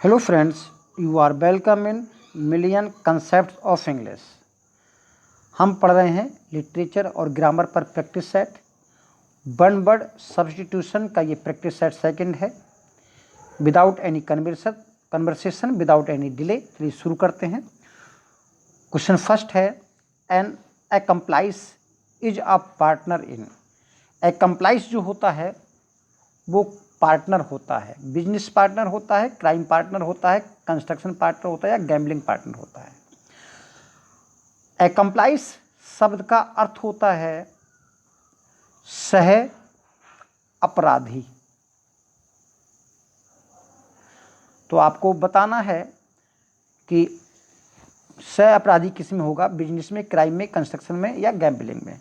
Hello friends, you are welcome in million concept of English. हम पढ़ रहे हैं लिटरेचर और ग्रामर पर practice set. One word substitution का ये प्रैक्टिस सेट सेकंड है। Without any conversation without any delay, चलिए शुरू करते हैं। क्वेश्चन फर्स्ट है, an accomplice is a partner in. Accomplice जो होता है वो पार्टनर होता है, बिजनेस पार्टनर होता है, क्राइम पार्टनर होता है, कंस्ट्रक्शन पार्टनर होता है या गैम्बलिंग पार्टनर होता है। एक्म्प्लाइज शब्द का अर्थ होता है सह अपराधी। तो आपको बताना है कि सह अपराधी किस में होगा, बिजनेस में, क्राइम में, कंस्ट्रक्शन में या गैम्बलिंग में।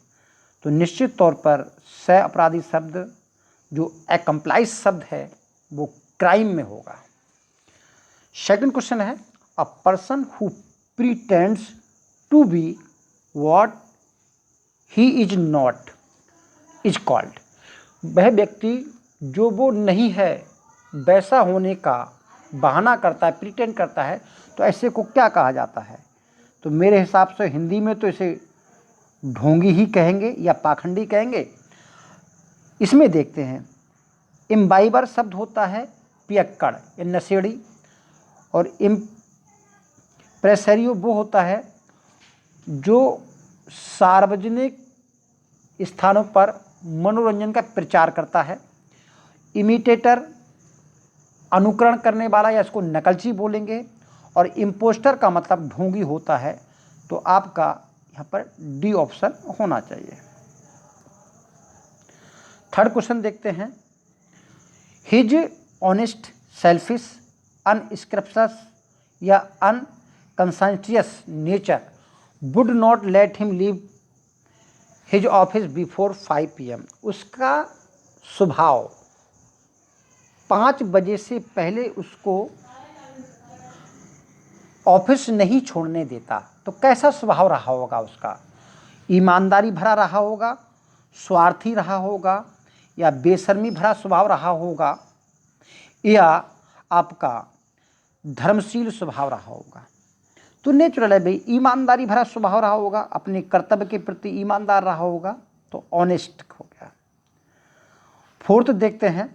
तो निश्चित तौर पर सह अपराधी शब्द जो एक्म्प्लाइज शब्द है वो क्राइम में होगा। सेकंड क्वेश्चन है, a person who pretends to be what he is not is called. वह व्यक्ति जो वो नहीं है वैसा होने का बहाना करता है, प्रीटेंड करता है, तो ऐसे को क्या कहा जाता है? तो मेरे हिसाब से हिंदी में तो इसे ढोंगी ही कहेंगे या पाखंडी कहेंगे। इसमें देखते हैं, इम्बाइबर शब्द होता है पियक्कड़ या नशेड़ी, और इम्प्रेसरियो वो होता है जो सार्वजनिक स्थानों पर मनोरंजन का प्रचार करता है। इमिटेटर अनुकरण करने वाला या इसको नकलची बोलेंगे, और इम्पोस्टर का मतलब ढोंगी होता है। तो आपका यहाँ पर डी ऑप्शन होना चाहिए। थर्ड क्वेश्चन देखते हैं, हिज ऑनेस्ट सेल्फिश अनस्क्रैप्शस या unconscientious nature would not let him leave his office before 5 PM। उसका स्वभाव 5 बजे से पहले उसको ऑफिस नहीं छोड़ने देता। तो कैसा स्वभाव रहा होगा उसका? ईमानदारी भरा रहा होगा, स्वार्थी रहा होगा, या बेशर्मी भरा स्वभाव रहा होगा, या आपका धर्मशील स्वभाव रहा होगा? तो नेचुरल है भाई, ईमानदारी भरा स्वभाव रहा होगा, अपने कर्तव्य के प्रति ईमानदार रहा होगा, तो ऑनेस्ट हो गया। फोर्थ देखते हैं,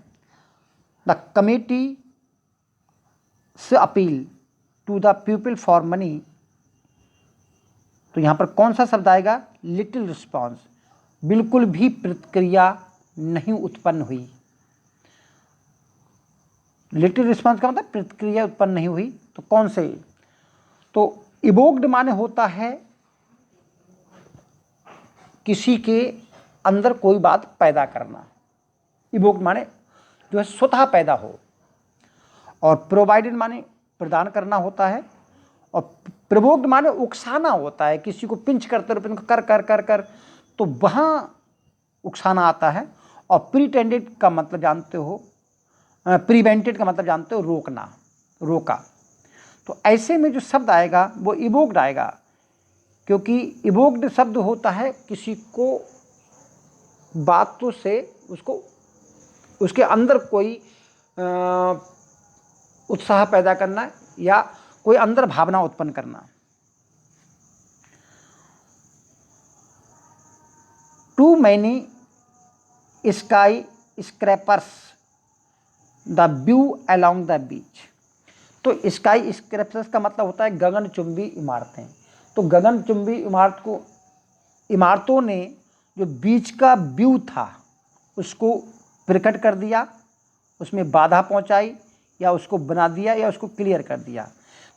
द कमिटी से appeal to the people for money. तो यहाँ पर कौन सा शब्द आएगा? Little response. बिल्कुल भी प्रतिक्रिया नहीं उत्पन्न हुई। लिटिल रिस्पॉन्स का मतलब प्रतिक्रिया उत्पन्न नहीं हुई। तो कौन से? तो इवोक्ड माने होता है किसी के अंदर कोई बात पैदा करना। इवोक्ड माने जो है स्वतः पैदा हो, और प्रोवाइडेड माने प्रदान करना होता है, और प्रोवोक्ड माने उकसाना होता है, किसी को पिंच करते रहो, कर कर कर कर, तो वहाँ उकसाना आता है। और प्रीटेंडेड का मतलब जानते हो, प्रिवेंटेड का मतलब जानते हो, रोकना, रोका। तो ऐसे में जो शब्द आएगा वो इवोक्ड आएगा, क्योंकि इवोक्ड शब्द होता है किसी को बातों से उसको उसके अंदर कोई उत्साह पैदा करना या कोई अंदर भावना उत्पन्न करना। Too many skyscrapers the view along the beach. तो स्काई स्क्रैपर्स का मतलब होता है गगनचुंबी इमारतें। तो गगनचुंबी इमारतों ने जो बीच का व्यू था उसको प्रकट कर दिया, उसमें बाधा पहुंचाई, या उसको बना दिया, या उसको क्लियर कर दिया।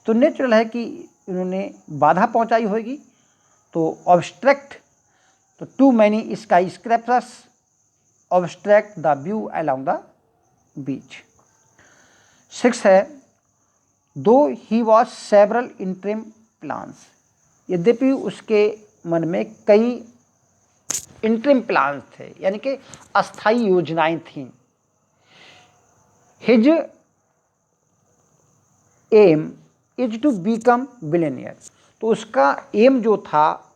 तो नेचुरल है कि इन्होंने बाधा पहुंचाई होगी। तो ऑब्स्ट्रैक्ट, तो too many skyscrapers obstruct the view along the beach. 6 है, दो ही वॉज सेवरल इंटरिम प्लान्स। यद्यपि उसके मन में कई इंटरिम प्लान्स थे, यानी कि अस्थायी योजनाएं थीं। His aim is to become billionaire. तो उसका एम जो था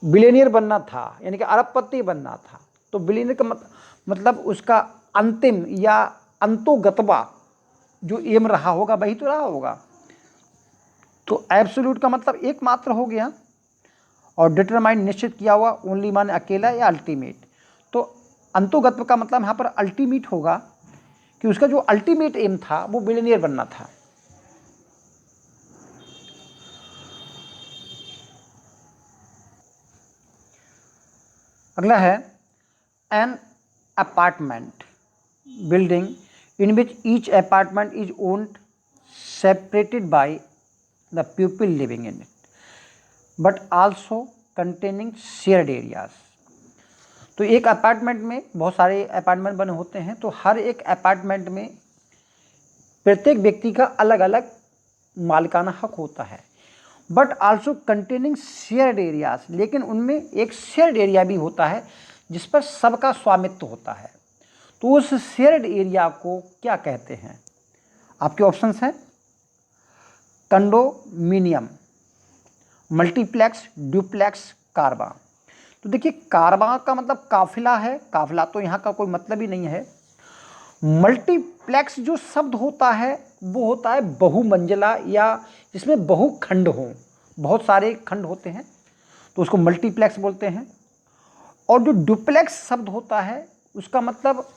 बिलियनियर बनना था, यानी कि अरबपति बनना था। तो बिलियनियर का मतलब उसका अंतिम या अंतोगतवा जो एम रहा होगा वही तो रहा होगा। तो एब्सोल्यूट का मतलब एकमात्र हो गया, और डिटरमाइंड निश्चित किया हुआ, ओनली मान अकेला या अल्टीमेट। तो अंतोगत्व का मतलब यहाँ पर अल्टीमेट होगा कि उसका जो अल्टीमेट एम था वो बिलियनियर बनना था। अगला है an apartment building in which each apartment is owned separated by the people living in it but also containing shared areas. तो एक अपार्टमेंट में बहुत सारे अपार्टमेंट बने होते हैं, तो हर एक अपार्टमेंट में प्रत्येक व्यक्ति का अलग अलग मालिकाना हक होता है, but also containing shared areas, लेकिन उनमें एक शेयर्ड एरिया भी होता है जिस पर सबका स्वामित्व होता है। तो उस शेयर्ड एरिया को क्या कहते हैं? आपके ऑप्शंस हैं कंडोमिनियम, मल्टीप्लेक्स, ड्यूप्लेक्स, कारवा। तो देखिए कारवा का मतलब काफिला है, काफिला तो यहाँ का कोई मतलब ही नहीं है। मल्टीप्लेक्स जो शब्द होता है वो होता है बहुमंजिला या जिसमें बहुखंड हो, बहुत सारे खंड होते हैं तो उसको मल्टीप्लेक्स बोलते हैं। और जो डुप्लेक्स शब्द होता है उसका मतलब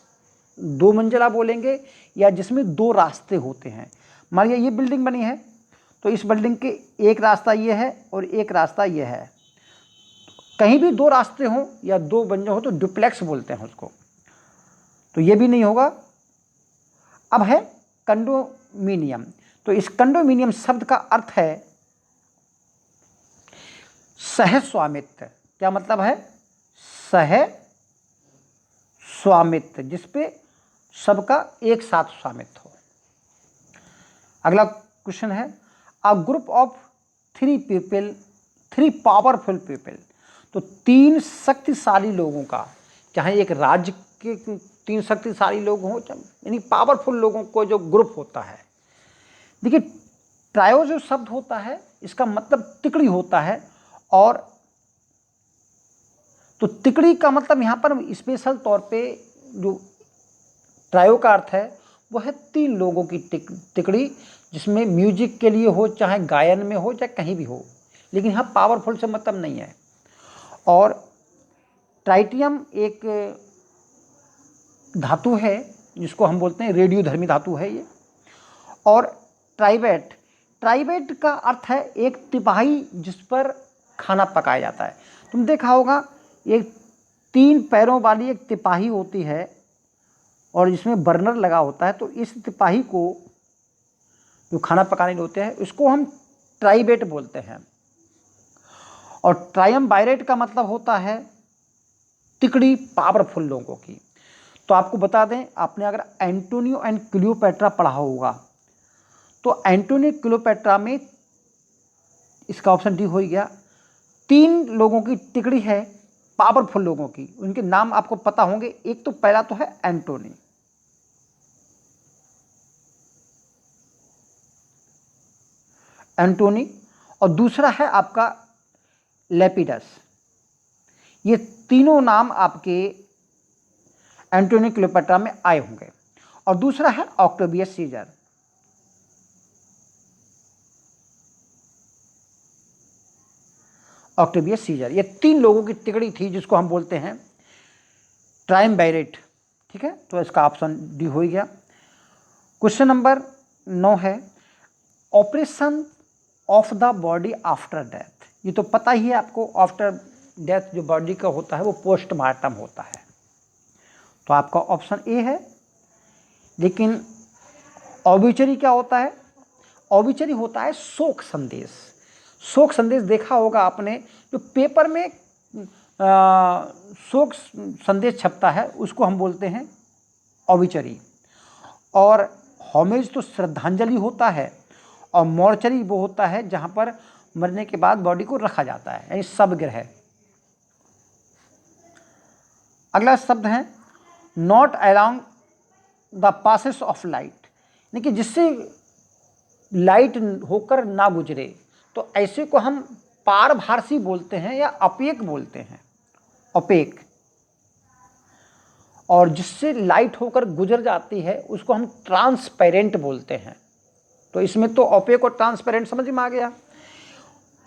दो मंजिला बोलेंगे या जिसमें दो रास्ते होते हैं। मान लिया ये बिल्डिंग बनी है तो इस बिल्डिंग के एक रास्ता ये है और एक रास्ता ये है, कहीं भी दो रास्ते हों या दो मंजिल हो तो डुप्लेक्स बोलते हैं उसको, तो ये भी नहीं होगा। अब है कंडोमिनियम। तो इस कंडोमिनियम शब्द का अर्थ है सह स्वामित्व। क्या मतलब है? सह स्वामित्व, जिसपे सबका एक साथ स्वामित्व हो। अगला क्वेश्चन है a group of three people, three powerful people. तो तीन शक्तिशाली लोगों का, चाहे एक राज्य के तीन शक्तिशाली लोग हों, यानी पावरफुल लोगों को जो ग्रुप होता है। देखिए ट्रायो जो शब्द होता है इसका मतलब तिकड़ी होता है, और तो तिकड़ी का मतलब यहाँ पर स्पेशल तौर पे जो ट्रायो का अर्थ है वो है तीन लोगों की तिकड़ी, जिसमें म्यूजिक के लिए हो, चाहे गायन में हो, चाहे कहीं भी हो, लेकिन यहाँ पावरफुल से मतलब नहीं है। और ट्राइटियम एक धातु है जिसको हम बोलते हैं रेडियोधर्मी धातु है ये। और ट्राइबेट, ट्राइबेट का अर्थ है एक तिपाही जिस पर खाना पकाया जाता है। तुम देखा होगा एक तीन पैरों वाली एक तिपाही होती है और जिसमें बर्नर लगा होता है, तो इस तिपाही को जो खाना पकाने होते हैं उसको हम ट्राइबेट बोलते हैं। और ट्रायम्वायरेट का मतलब होता है तिकड़ी पावरफुल लोगों की। तो आपको बता दें, आपने अगर एंटोनियो एंड क्लियोपेट्रा पढ़ा होगा तो एंटोनियो क्लियोपेट्रा में इसका ऑप्शन डी हो ही गया। तीन लोगों की तिकड़ी है पावरफुल लोगों की, उनके नाम आपको पता होंगे। एक तो पहला तो है एंटोनी, एंटोनी, और दूसरा है आपका लेपिडस। ये तीनों नाम आपके एंटोनियो क्लियोपेट्रा में आए होंगे। और दूसरा है ऑक्टेवियस सीजर। ऑक्टेवियस सीजर, ये तीन लोगों की तिकड़ी थी जिसको हम बोलते हैं ट्रायम्वायरेट। ठीक है, तो इसका ऑप्शन डी हो गया। क्वेश्चन नंबर 9 है operation of the body after death. ये तो पता ही है आपको, आफ्टर डेथ जो बॉडी का होता है वो पोस्टमार्टम होता है। तो आपका ऑप्शन ए है। लेकिन ऑब्ituary क्या होता है? ऑब्ituary होता है शोक संदेश। शोक संदेश देखा होगा आपने, जो पेपर में शोक संदेश छपता है उसको हम बोलते हैं ऑब्ituary। और होमेज तो श्रद्धांजलि होता है, और मॉर्चरी वो होता है जहाँ पर मरने के बाद बॉडी को रखा जाता है, यानी शवगृह। अगला शब्द है not along the passes of light, यानी कि जिससे लाइट होकर ना गुजरे, तो ऐसे को हम पारभासी बोलते हैं या अपेक बोलते हैं, अपेक। और जिससे लाइट होकर गुजर जाती है उसको हम ट्रांसपेरेंट बोलते हैं। तो इसमें तो ओपेक और ट्रांसपेरेंट समझ में आ गया।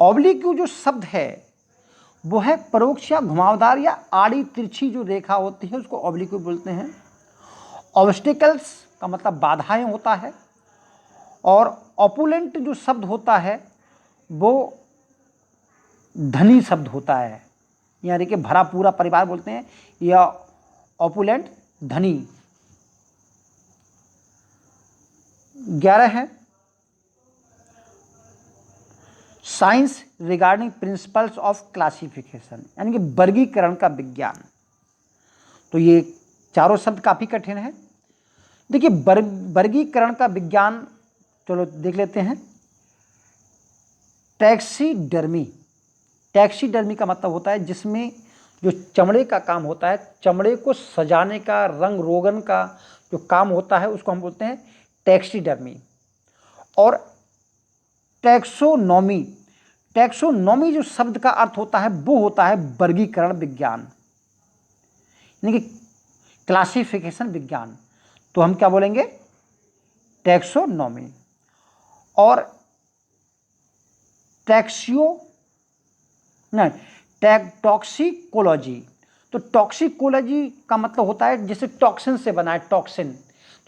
ऑब्लिक्यू जो शब्द है वो है परोक्ष या घुमावदार या आड़ी तिरछी जो रेखा होती है उसको ऑब्लिक्यू बोलते हैं। ऑब्स्टिकल्स का मतलब बाधाएं होता है। और ऑपुलेंट जो शब्द होता है वो धनी शब्द होता है, यानी कि भरा पूरा परिवार बोलते हैं, या ऑपुलेंट धनी। 11 है science regarding principles of classification, यानी कि वर्गीकरण का विज्ञान। तो ये चारों शब्द काफ़ी कठिन है। देखिए वर्गीकरण का विज्ञान, चलो देख लेते हैं। टैक्सीडर्मी, टैक्सीडर्मी का मतलब होता है जिसमें जो चमड़े का काम होता है, चमड़े को सजाने का, रंग रोगन का जो काम होता है उसको हम बोलते हैं टैक्सीडर्मी। और टैक्सोनॉमी, टैक्सोनॉमी जो शब्द का अर्थ होता है वो होता है वर्गीकरण विज्ञान, यानी कि क्लासिफिकेशन विज्ञान। तो हम क्या बोलेंगे? टैक्सोनॉमी। और टॉक्सिकोलॉजी, तो टॉक्सिकोलॉजी का मतलब होता है जैसे टॉक्सिन से बना है, टॉक्सिन।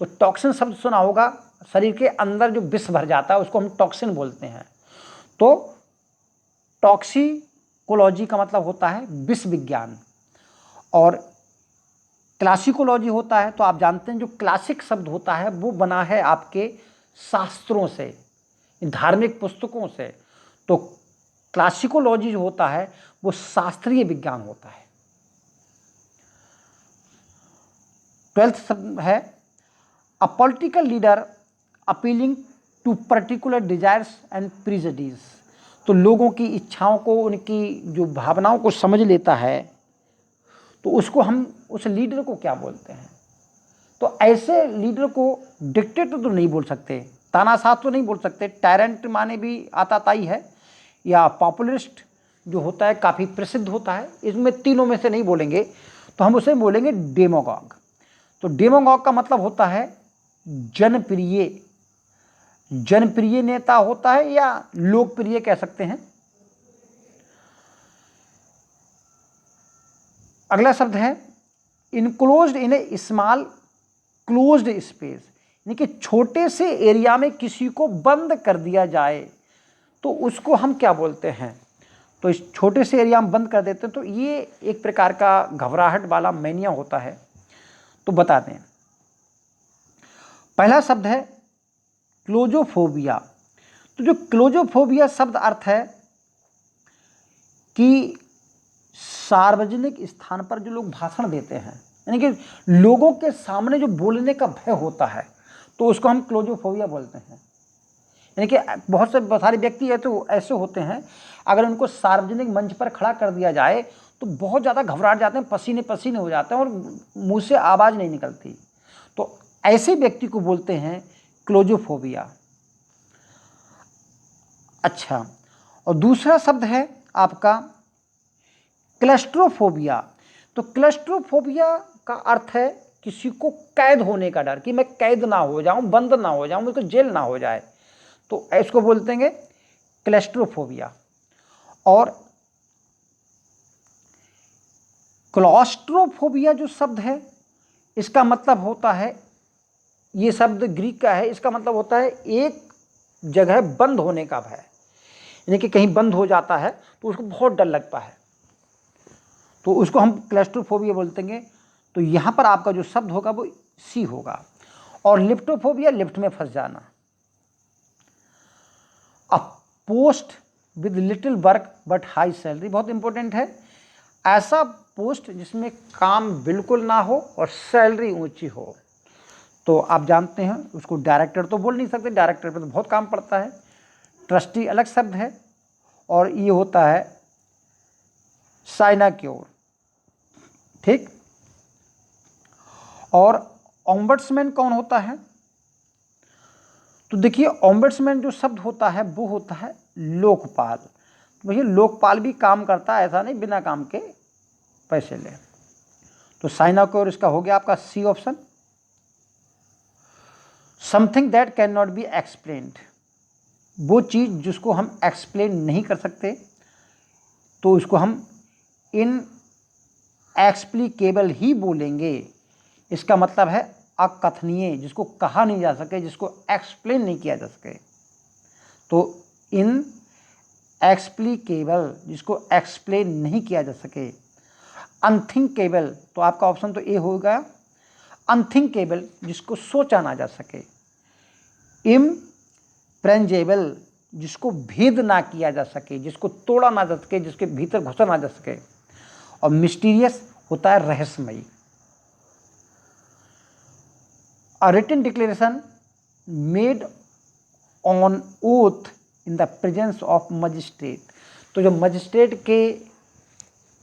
तो टॉक्सिन शब्द सुना होगा, शरीर के अंदर जो विष भर जाता है उसको हम टॉक्सिन बोलते हैं। तो टॉक्सिकोलॉजी का मतलब होता है विष विज्ञान। और क्लासिकोलॉजी होता है, तो आप जानते हैं जो क्लासिक शब्द होता है वो बना है आपके शास्त्रों से, धार्मिक पुस्तकों से। तो क्लासिकोलॉजी जो होता है वो शास्त्रीय विज्ञान होता है। 12th शब्द है a political leader appealing to particular desires and prejudices. तो लोगों की इच्छाओं को, उनकी जो भावनाओं को समझ लेता है, तो उसको हम, उस लीडर को क्या बोलते हैं? तो ऐसे लीडर को डिक्टेटर तो नहीं बोल सकते, तानाशाह तो नहीं बोल सकते, टायरेंट माने भी आताताई है, या पॉपुलिस्ट जो होता है काफ़ी प्रसिद्ध होता है, इसमें तीनों में से नहीं बोलेंगे, तो हम उसे बोलेंगे डेमागॉग। तो डेमागॉग का मतलब होता है जनप्रिय, जनप्रिय नेता होता है या लोकप्रिय कह सकते हैं। अगला शब्द है इनक्लोज्ड इन ए स्मॉल क्लोज्ड स्पेस, यानी कि छोटे से एरिया में किसी को बंद कर दिया जाए तो उसको हम क्या बोलते हैं? तो इस छोटे से एरिया में बंद कर देते हैं, तो ये एक प्रकार का घबराहट वाला मैनिया होता है। तो बता दें, पहला शब्द है क्लोजोफोबिया। तो जो क्लोजोफोबिया शब्द अर्थ है कि सार्वजनिक स्थान पर जो लोग भाषण देते हैं, यानी कि लोगों के सामने जो बोलने का भय होता है, तो उसको हम क्लोजोफोबिया बोलते हैं। यानी कि बहुत से सारे व्यक्ति है तो ऐसे होते हैं, अगर उनको सार्वजनिक मंच पर खड़ा कर दिया जाए तो बहुत ज़्यादा घबराहट जाते हैं, पसीने पसीने हो जाते हैं और मुंह से आवाज़ नहीं निकलती। तो ऐसे व्यक्ति को बोलते हैं क्लोजोफोबिया। अच्छा, और दूसरा शब्द है आपका क्लस्ट्रोफोबिया। तो क्लस्ट्रोफोबिया का अर्थ है किसी को कैद होने का डर, कि मैं कैद ना हो जाऊं, बंद ना हो जाऊं, मुझको जेल ना हो जाए, तो इसको बोलते हैं क्लस्ट्रोफोबिया। और क्लॉस्ट्रोफोबिया जो शब्द है इसका मतलब होता है, ये शब्द ग्रीक का है, इसका मतलब होता है एक जगह बंद होने का भय, यानी कि कहीं बंद हो जाता है तो उसको बहुत डर लगता है, तो उसको हम क्लस्ट्रोफोबिया बोलते हैं। तो यहाँ पर आपका जो शब्द होगा वो सी होगा। और लिफ्टोफोबिया, लिफ्ट में फंस जाना। अ post with little work but high salary, बहुत इंपॉर्टेंट है। ऐसा पोस्ट जिसमें काम बिल्कुल ना हो और सैलरी ऊंची हो, तो आप जानते हैं उसको डायरेक्टर तो बोल नहीं सकते, डायरेक्टर पे तो बहुत काम पड़ता है। ट्रस्टी अलग शब्द है, और ये होता है साइनाक्योर, ठीक। और ओम्बड्समैन कौन होता है? तो देखिए ओम्बड्समैन जो शब्द होता है वो होता है लोकपाल। भैया लोकपाल भी काम करता है, ऐसा नहीं बिना काम के पैसे ले। तो साइनोक्योर इसका हो गया आपका C option. Something that can not be explained, वो चीज़ जिसको हम एक्सप्लेन नहीं कर सकते तो उसको हम इन एक्सप्लिकेबल ही बोलेंगे। इसका मतलब है अकथनीय, जिसको कहा नहीं जा सके, जिसको एक्सप्लेन नहीं किया जा सके। तो इन एक्सप्लिकेबल, जिसको एक्सप्लेन नहीं किया जा सके। अनथिंकेबल, तो आपका ऑप्शन तो ए हो गया। अनथिंकेबल, जिसको सोचा ना जा सके। इम्प्रेंजेबल, जिसको भेद ना किया जा सके, जिसको तोड़ा ना जा सके, जिसके भीतर घुसा ना जा सके। और मिस्टीरियस होता है रहस्यमयी। A written declaration made on oath in the presence of magistrate, तो जो मजिस्ट्रेट के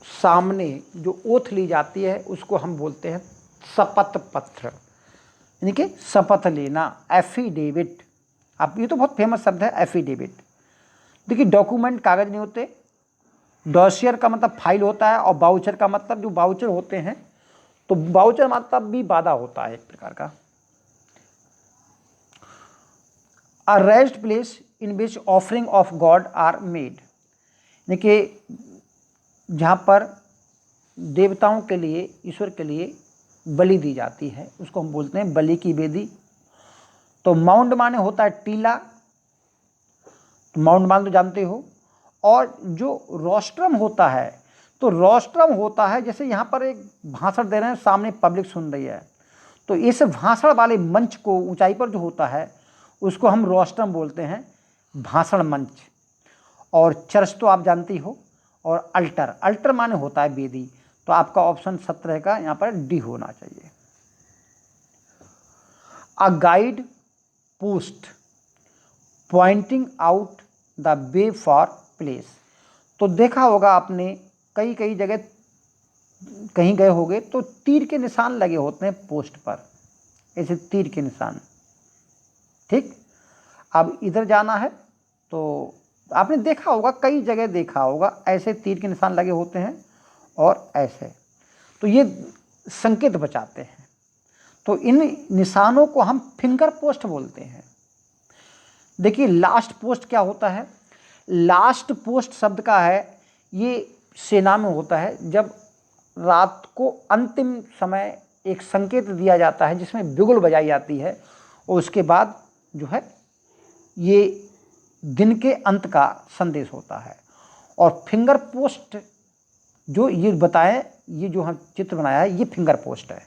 सामने जो ओथ ली जाती है उसको हम बोलते हैं शपथ पत्र, यानी कि शपथ लेना, एफिडेविट। आप, ये तो बहुत फेमस शब्द है एफिडेविट। देखिए डॉक्यूमेंट कागज नहीं होते, डॉसियर का मतलब फाइल होता है, और बाउचर का मतलब जो बाउचर होते हैं, तो बाउचर मतलब भी वादा होता है एक प्रकार का। A rest place in which offering of god are made, यानी कि जहाँ पर देवताओं के लिए, ईश्वर के लिए बलि दी जाती है, उसको हम बोलते हैं बलि की वेदी। तो माउंड माने होता है टीला, तो माउंड मान तो जानते हो। और जो रोस्ट्रम होता है, तो रोस्ट्रम होता है जैसे यहाँ पर एक भाषण दे रहे हैं, सामने पब्लिक सुन रही है, तो इस भाषण वाले मंच को ऊंचाई पर जो होता है उसको हम रोस्ट्रम बोलते हैं, भाषण मंच। और चर्च तो आप जानती हो। और अल्टर, अल्टर माने होता है वेदी। तो आपका ऑप्शन 17 का यहाँ पर डी होना चाहिए। A guide post pointing out the way for place, तो देखा होगा आपने कई कई जगह कहीं गए होगे तो तीर के निशान लगे होते हैं पोस्ट पर, ऐसे तीर के निशान। ठीक, अब इधर जाना है तो आपने देखा होगा, कई जगह देखा होगा ऐसे तीर के निशान लगे होते हैं और ऐसे, तो ये संकेत बचाते हैं। तो इन निशानों को हम फिंगर पोस्ट बोलते हैं। देखिए लास्ट पोस्ट क्या होता है, लास्ट पोस्ट शब्द का है, ये सेना में होता है जब रात को अंतिम समय एक संकेत दिया जाता है जिसमें बिगुल बजाई जाती है, और उसके बाद जो है ये दिन के अंत का संदेश होता है। और फिंगर पोस्ट जो ये बताएं, ये जो हम चित्र बनाया है ये फिंगर पोस्ट है।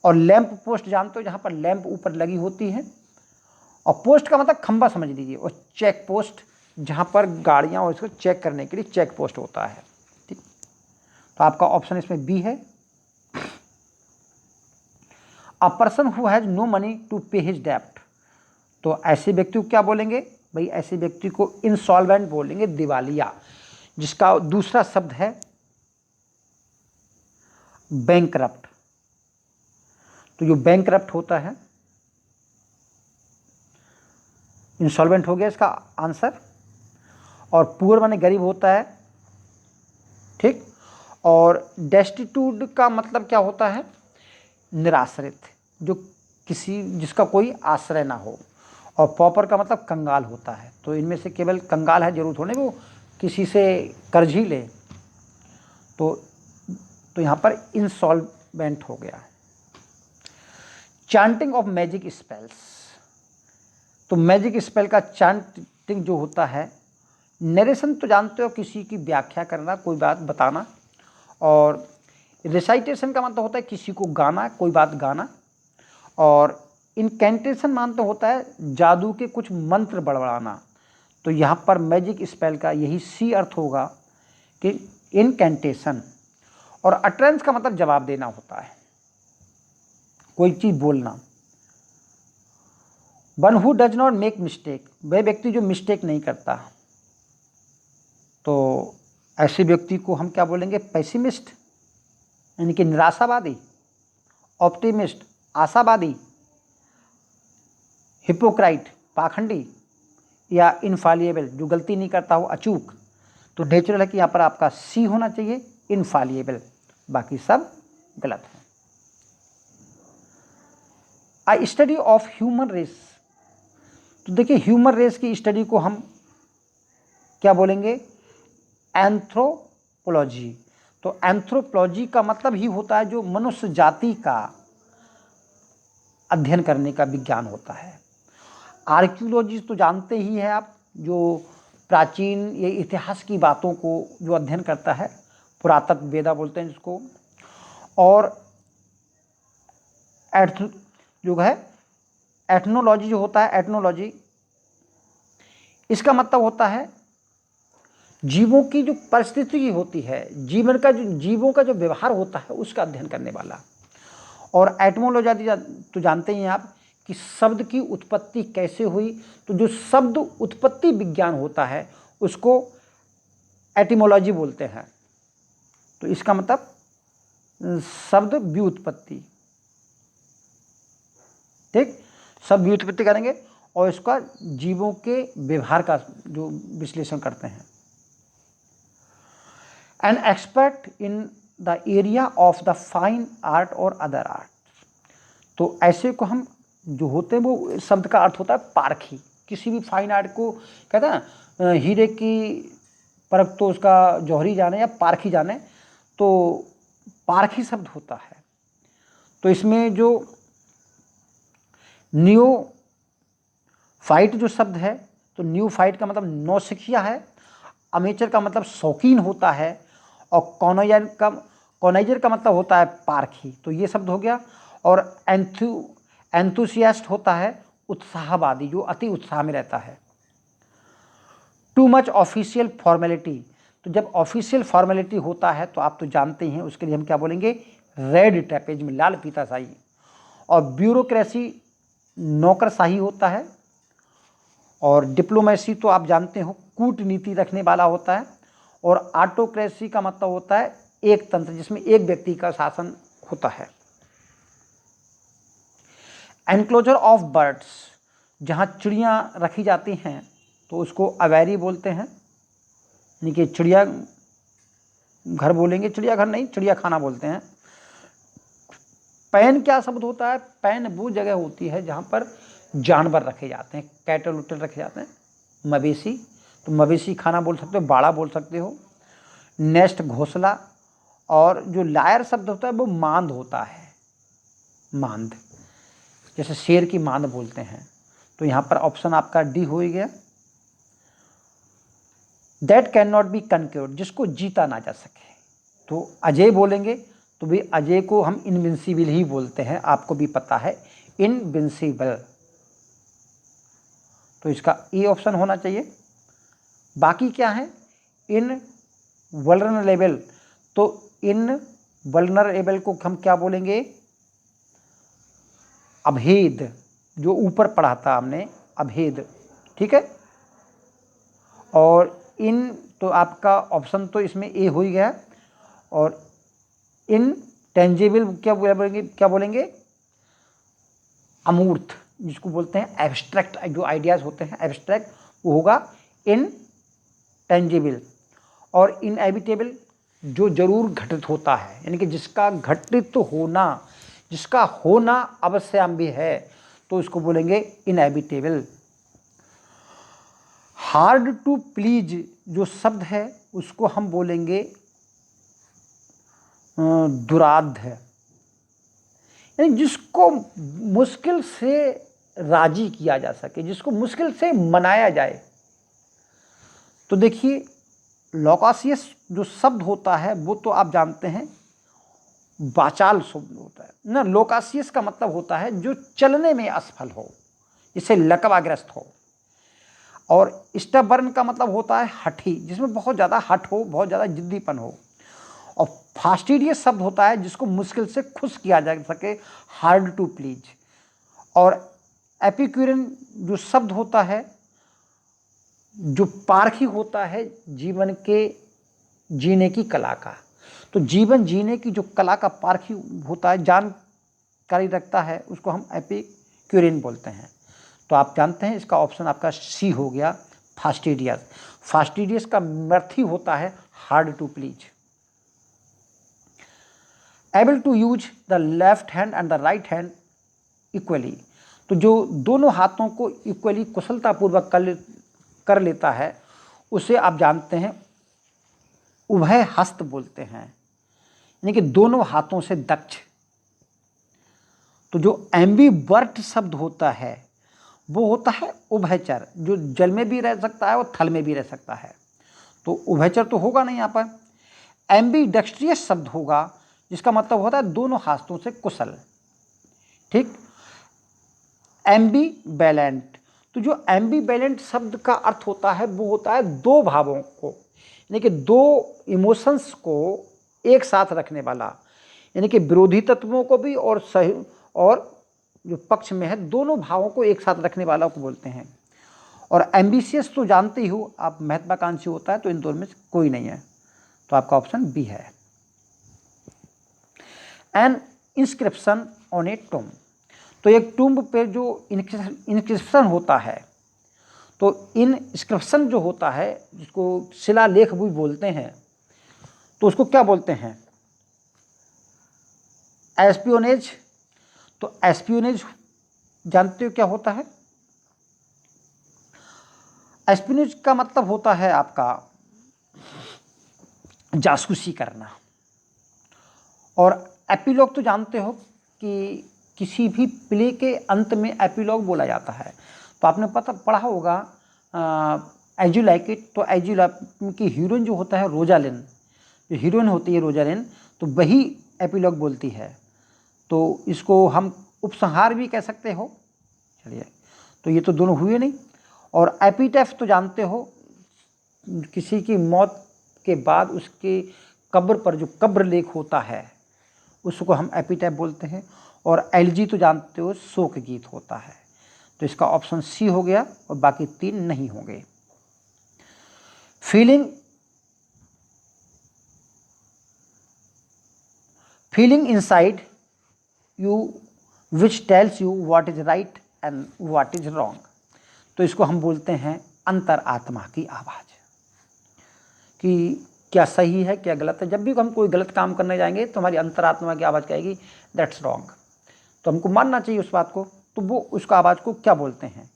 और लैंप पोस्ट जानते हो, जहाँ पर लैंप ऊपर लगी होती है, और पोस्ट का मतलब खंबा समझ लीजिए। और चेक पोस्ट, जहाँ पर गाड़ियाँ और इसको चेक करने के लिए चेक पोस्ट होता है। ठीक, तो आपका ऑप्शन इसमें बी है। A person who has no money to pay his डेप्ट, तो ऐसे व्यक्ति को क्या बोलेंगे भाई, ऐसे व्यक्ति को इंसॉल्वेंट बोलेंगे, दिवालिया, जिसका दूसरा शब्द है बैंकरप्ट। तो जो बैंकरप्ट होता है, इंसॉल्वेंट हो गया इसका आंसर। और पुअर माने गरीब होता है। ठीक, और डेस्टिट्यूट का मतलब क्या होता है, निराश्रित, जो किसी, जिसका कोई आश्रय ना हो। और पॉपर का मतलब कंगाल होता है। तो इनमें से केवल कंगाल है जरूरत होने, वो किसी से कर्ज ही ले, तो यहाँ पर इंसॉल्वेंट हो गया। चांटिंग ऑफ मैजिक स्पेल्स, तो मैजिक स्पेल का चांटिंग जो होता है, नरेशन तो जानते हो, किसी की व्याख्या करना, कोई बात बताना। और रिसाइटेशन का मतलब होता है किसी को गाना, कोई बात गाना। और इनकेंटेशन मानते होता है जादू के कुछ मंत्र बड़बड़ाना। तो यहाँ पर मैजिक स्पेल का यही सी अर्थ होगा कि इनकेंटेशन। और अटरेंस का मतलब जवाब देना होता है, कोई चीज़ बोलना। One who does not make mistake, वह व्यक्ति जो मिस्टेक नहीं करता। तो ऐसे व्यक्ति को हम क्या बोलेंगे, पेसिमिस्ट, यानी कि निराशावादी। ऑप्टिमिस्ट, आशावादी। हिपोक्राइट, पाखंडी। या इनफालिएबल, जो गलती नहीं करता हो, अचूक। तो नेचुरल है कि यहाँ पर आपका सी होना चाहिए, इनफालिएबल। बाकी सब गलत है। आ स्टडी ऑफ ह्यूमन रेस, तो देखिए ह्यूमन रेस की स्टडी को हम क्या बोलेंगे, एंथ्रोपोलॉजी। तो एंथ्रोपोलॉजी का मतलब ही होता है जो मनुष्य जाति का अध्ययन करने का विज्ञान होता है। आर्कियोलॉजी तो जानते ही हैं आप, जो प्राचीन ये इतिहास की बातों को जो अध्ययन करता है, पुरातत्व वेदा बोलते हैं जिसको। और जो है एथनोलॉजी जो होता है, एथनोलॉजी इसका मतलब होता है जीवों की जो परिस्थिति होती है, जीवों का जो व्यवहार होता है उसका अध्ययन करने वाला। और एटमोलॉजी तो जानते ही हैं आप कि शब्द की उत्पत्ति कैसे हुई, तो जो शब्द उत्पत्ति विज्ञान होता है उसको एटिमोलॉजी बोलते हैं। तो इसका मतलब शब्द व्युत्पत्ति, ठीक, शब्द व्युत्पत्ति करेंगे और इसका जीवों के व्यवहार का जो विश्लेषण करते हैं। An expert in the area of the fine art और अदर आर्ट, तो ऐसे को हम जो होते हैं वो शब्द का अर्थ होता है पारखी। किसी भी फाइन आर्ट को कहते हैं ना, हीरे की परख तो उसका जौहरी जाने या पारखी जाने, तो पारखी शब्द होता है। तो इसमें जो नियोफाइट जो शब्द है, तो नियोफाइट का मतलब नौसिखिया है, अमेचर का मतलब शौकीन होता है, और कॉनाइजर का मतलब होता है पारखी। तो ये शब्द हो गया। और एंथुसियास्ट होता है उत्साहवादी, जो अति उत्साह में रहता है। टू मच ऑफिशियल फॉर्मेलिटी, तो जब ऑफिशियल फॉर्मेलिटी होता है तो आप तो जानते हैं उसके लिए हम क्या बोलेंगे, रेड टैपेज में लाल फीता शाही। और ब्यूरोक्रेसी नौकरशाही होता है। और डिप्लोमेसी तो आप जानते हो कूटनीति रखने वाला होता है। और ऑटोक्रेसी का मतलब होता है एक तंत्र जिसमें एक व्यक्ति का शासन होता है। एनक्लोजर ऑफ बर्ड्स, जहाँ चिड़ियाँ रखी जाती हैं तो उसको अवेरी बोलते हैं, यानी कि चिड़िया घर बोलेंगे, चिड़ियाघर नहीं, चिड़ियाखाना बोलते हैं। पैन क्या शब्द होता है, पैन वो जगह होती है जहाँ पर जानवर रखे जाते हैं, कैटल उटल रखे जाते हैं, मवेशी, तो मवेशी खाना बोल सकते हो, बाड़ा बोल सकते हो। नेस्ट घोंसला। और जो लायर शब्द होता है वो मांद होता है, मांद, जैसे शेर की मांद बोलते हैं। तो यहाँ पर ऑप्शन आपका डी हो गया। दैट कैन नॉट बी कनक्योर्ड, जिसको जीता ना जा सके। तो अजय बोलेंगे तो भी अजय को हम इनविंसिबल ही बोलते हैं, आपको भी पता है, इनविंसिबल। तो इसका ए ऑप्शन होना चाहिए। बाकी क्या है, इन वल्नरेबल, तो इन वल्नरेबल को हम क्या बोलेंगे, अभेद, जो ऊपर पढ़ा था हमने, अभेद, ठीक है। और इन तो आपका ऑप्शन तो इसमें ए हो ही गया। और इन टेंजिबल क्या बोलेंगे, अमूर्त, जिसको बोलते हैं एब्स्ट्रैक्ट, जो आइडियाज़ होते हैं एब्स्ट्रैक्ट, वो होगा इन टेंजिबल। और इनएविटेबल, जो जरूर घटित होता है, यानी कि जिसका घटित होना, जिसका होना अवश्यम्य है, तो इसको बोलेंगे इनएविटेबल। हार्ड टू प्लीज जो शब्द है उसको हम बोलेंगे दुराध्य, यानी जिसको मुश्किल से राजी किया जा सके, जिसको मुश्किल से मनाया जाए। तो देखिए लोकासियस जो शब्द होता है वो तो आप जानते हैं वाचाल शब्द होता है ना। लोकासियस का मतलब होता है जो चलने में असफल हो, जिससे लकवाग्रस्त हो। और स्टबर्न का मतलब होता है हठी, जिसमें बहुत ज़्यादा हठ हो, बहुत ज़्यादा जिद्दीपन हो। और फास्टिडियस शब्द होता है जिसको मुश्किल से खुश किया जा सके, हार्ड टू प्लीज। और एपिक्यूरियन जो शब्द होता है जो पारखी होता है जीवन के जीने की कला का। तो जीवन जीने की जो कला का पारखी होता है, जानकारी रखता है, उसको हम एपिक्यूरियन बोलते हैं। तो आप जानते हैं इसका ऑप्शन आपका सी हो गया, फास्टिडियस। फास्टिडियस का अर्थ ही होता है hard to please. Able to use the left hand and the right hand equally, तो जो दोनों हाथों को इक्वली कुशलतापूर्वक कर लेता है उसे आप जानते हैं उभय हस्त बोलते हैं, यानी कि दोनों हाथों से दक्ष। तो जो एम्बिवर्ट शब्द होता है वो होता है उभयचर, जो जल में भी रह सकता है और थल में भी रह सकता है। तो उभयचर तो होगा नहीं यहाँ पर। एम्बीडेक्स्ट्रियस शब्द होगा जिसका मतलब होता है दोनों हाथों से कुशल, ठीक। एम्बीवैलेंट, तो जो एम्बीवैलेंट शब्द का अर्थ होता है वो होता है दो भावों को, यानी कि दो इमोशंस को एक साथ रखने वाला, यानी कि विरोधी तत्वों को भी और सही और जो पक्ष में है दोनों भावों को एक साथ रखने वाला को बोलते हैं। और एम्बिशियस तो जानते ही हो आप, महत्वाकांक्षी होता है, तो इन दोनों में से कोई नहीं है, तो आपका ऑप्शन बी है। N inscription on A tomb, तो एक टूम्ब पे जो इंस्क्रिप्शन होता है, तो इंस्क्रिप्शन जो होता है जिसको शिलालेख भी बोलते हैं, तो उसको क्या बोलते हैं? एस्पियोनेज। तो एस्पियोनेज जानते हो क्या होता है? एस्पियोनेज का मतलब होता है आपका जासूसी करना। और एपिलॉग तो जानते हो कि किसी भी प्ले के अंत में एपिलॉग बोला जाता है। तो आपने पढ़ा होगा एज यू लाइक इट, तो एज यू लाइक की हीरोइन जो होता है रोजालिन, जो हीरोइन होती है रोजालिन, तो वही एपिलॉग बोलती है। तो इसको हम उपसंहार भी कह सकते हो। चलिए, तो ये तो दोनों हुए नहीं। और एपिटैफ तो जानते हो, किसी की मौत के बाद उसके कब्र पर जो कब्र लेख होता है उसको हम एपिटैफ बोलते हैं। और एलजी तो जानते हो शोक गीत होता है। तो इसका ऑप्शन सी हो गया और बाकी तीन नहीं होंगे। Feeling inside you which tells you what is right and what is wrong, तो इसको हम बोलते हैं अंतरात्मा की आवाज़, कि क्या सही है क्या गलत है। जब भी हम कोई गलत काम करने जाएंगे तो हमारी अंतरात्मा की आवाज़ कहेगी दैट्स रॉन्ग, तो हमको मानना चाहिए उस बात को। तो वो उसका आवाज़ को क्या बोलते हैं?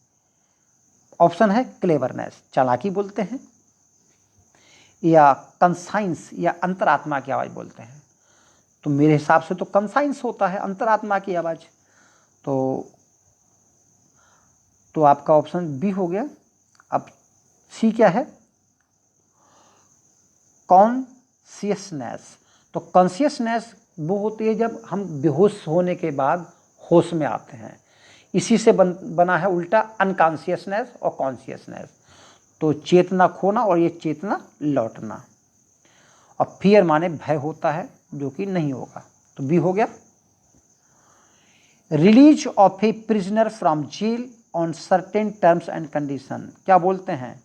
ऑप्शन है क्लेवरनेस, चालाकी बोलते हैं, या कंसाइंस या अंतरात्मा की आवाज़ बोलते हैं। तो मेरे हिसाब से तो कंसाइंस होता है, अंतरात्मा की आवाज़। तो आपका ऑप्शन बी हो गया। अब सी क्या है? कॉन्शियसनेस। तो कॉन्शियसनेस वो होती है जब हम बेहोश होने के बाद होश में आते हैं। इसी से बना है उल्टा अनकॉन्शियसनेस और कॉन्शियसनेस। तो चेतना खोना और ये चेतना लौटना। और फियर माने भय होता है जो कि नहीं होगा, तो बी हो गया। Release of a prisoner from jail on certain terms and condition, क्या बोलते हैं?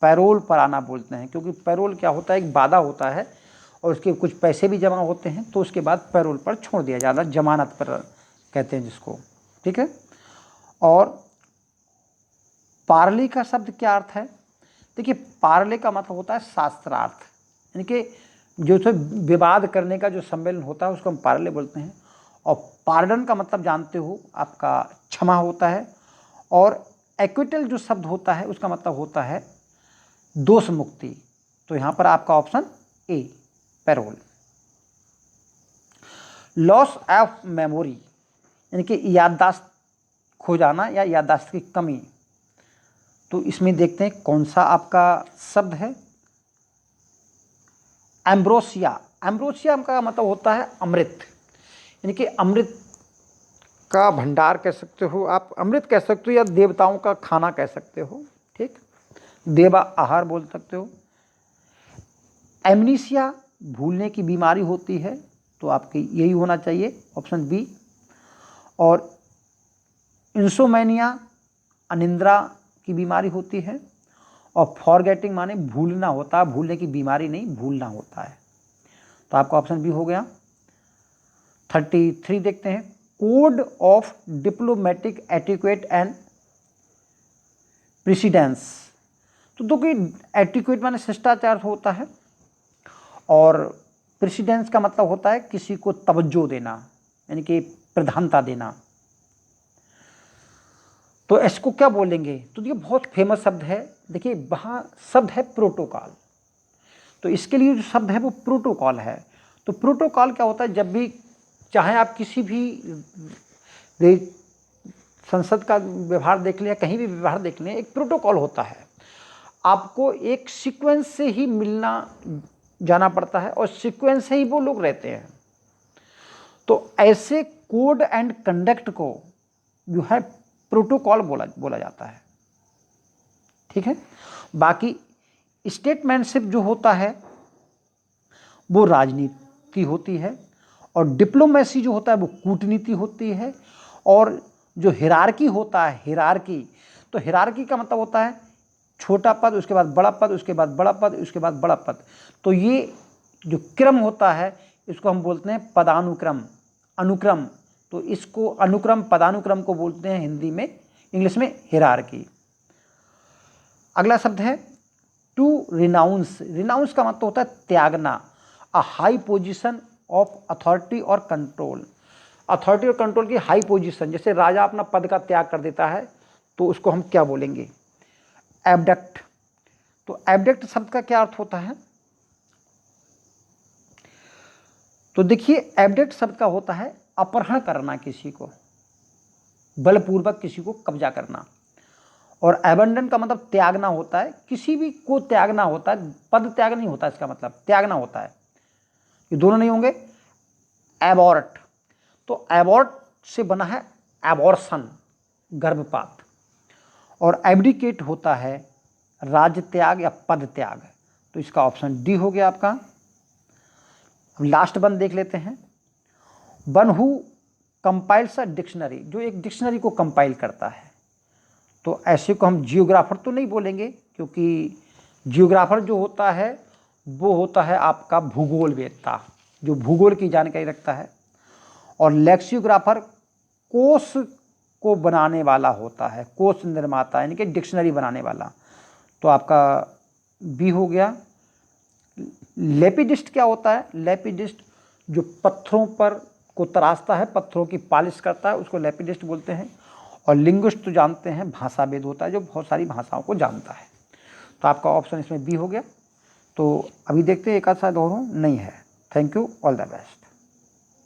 पैरोल पर आना बोलते हैं, क्योंकि पैरोल क्या होता है? एक वादा होता है और उसके कुछ पैसे भी जमा होते हैं, तो उसके बाद पैरोल पर छोड़ दिया जाता है, जमानत पर कहते हैं जिसको, ठीक है। और पार्ले का शब्द क्या अर्थ है? देखिए, पार्ले का मतलब होता है शास्त्रार्थ, यानी कि जो तो विवाद करने का जो सम्मेलन होता है उसको हम पार्ले बोलते हैं। और पार्डन का मतलब जानते हो आपका क्षमा होता है। और एक्विटल जो शब्द होता है उसका मतलब होता है दोष मुक्ति। तो यहाँ पर आपका option A parole. Loss of memory, यानी कि याददाश्त खो जाना या याददाश्त की कमी। तो इसमें देखते हैं कौन सा आपका शब्द है। एम्ब्रोसिया। एम्ब्रोसिया का मतलब होता है अमृत, यानी कि अमृत का भंडार कह सकते हो आप, अमृत कह सकते हो, या देवताओं का खाना कह सकते हो, ठीक, देवा आहार बोल सकते हो। एमनीसिया भूलने की बीमारी होती है, तो आपकी यही होना चाहिए ऑप्शन बी। और इंसोमेनिया अनिंद्रा की बीमारी होती है। और फॉरगेटिंग माने भूलना होता है, भूलने की बीमारी नहीं, भूलना होता है। तो आपका ऑप्शन बी हो गया। 33 देखते हैं। Code of diplomatic etiquette and precedence. तो देखिए, एटिक्वेट माने शिष्टाचार होता है, और प्रेसिडेंस का मतलब होता है किसी को तवज्जो देना, यानी कि प्रधानता देना। तो इसको क्या बोलेंगे? तो ये बहुत फेमस शब्द है। देखिए वहाँ शब्द है प्रोटोकॉल, तो इसके लिए जो शब्द है वो प्रोटोकॉल है। तो प्रोटोकॉल क्या होता है? जब भी चाहे आप किसी भी संसद का व्यवहार देख लें या कहीं भी व्यवहार देख लें, एक प्रोटोकॉल होता है। आपको एक सीक्वेंस से ही मिलना जाना पड़ता है और सीक्वेंस से ही वो लोग रहते हैं। तो ऐसे कोड एंड कंडक्ट को जो है प्रोटोकॉल बोला जाता है। ठीक है। बाकी स्टेटमैनशिप जो होता है वो राजनीति होती है, और डिप्लोमेसी जो होता है वो कूटनीति होती है। और जो हिरार्की होता है, हिरार्की, तो हिरार्की का मतलब होता है छोटा पद, उसके बाद बड़ा पद, उसके बाद बड़ा पद, उसके बाद बड़ा पद। तो ये जो क्रम होता है इसको हम बोलते हैं पदानुक्रम, अनुक्रम। तो इसको अनुक्रम, पदानुक्रम को बोलते हैं हिंदी में, इंग्लिश में हिरार्की। अगला शब्द है टू रिनाउंस। रिनाउंस का मतलब होता है त्यागना, a high position of authority और कंट्रोल। अथॉरिटी और कंट्रोल की हाई पोजीशन, जैसे राजा अपना पद का त्याग कर देता है तो उसको हम क्या बोलेंगे? एबडक्ट। तो एबडक्ट शब्द का क्या अर्थ होता है? तो देखिए एबडक्ट शब्द का होता है अपहरण करना, किसी को बलपूर्वक किसी को कब्जा करना। और एबंडन का मतलब त्यागना होता है, किसी भी को त्यागना होता है, पद त्याग नहीं होता, इसका मतलब त्यागना होता है। ये दोनों नहीं होंगे। एबॉर्ट, तो एबॉर्ट से बना है एबॉर्शन, गर्भपात। और एब्डिकेट होता है राज्य त्याग या पद त्याग। तो इसका ऑप्शन डी हो गया आपका। अब लास्ट वन देख लेते हैं। One who compiles a dictionary, जो एक डिक्शनरी को कंपाइल करता है। तो ऐसे को हम जियोग्राफर तो नहीं बोलेंगे, क्योंकि जियोग्राफर जो होता है वो होता है आपका भूगोल वेत्ता, जो भूगोल की जानकारी रखता है। और लेक्सियोग्राफर कोश को बनाने वाला होता है, कोश निर्माता, यानी कि डिक्शनरी बनाने वाला। तो आपका बी हो गया। लेपिडिस्ट क्या होता है? लेपिडिस्ट जो पत्थरों पर को तराशता है, पत्थरों की पॉलिश करता है, उसको लेपिडिस्ट बोलते हैं। और लिंग्विस्ट तो जानते हैं भाषाविद होता है, जो बहुत सारी भाषाओं को जानता है। तो आपका ऑप्शन इसमें बी हो गया। तो अभी देखते हैं एक आध शायद और नहीं है। Thank you, all the best.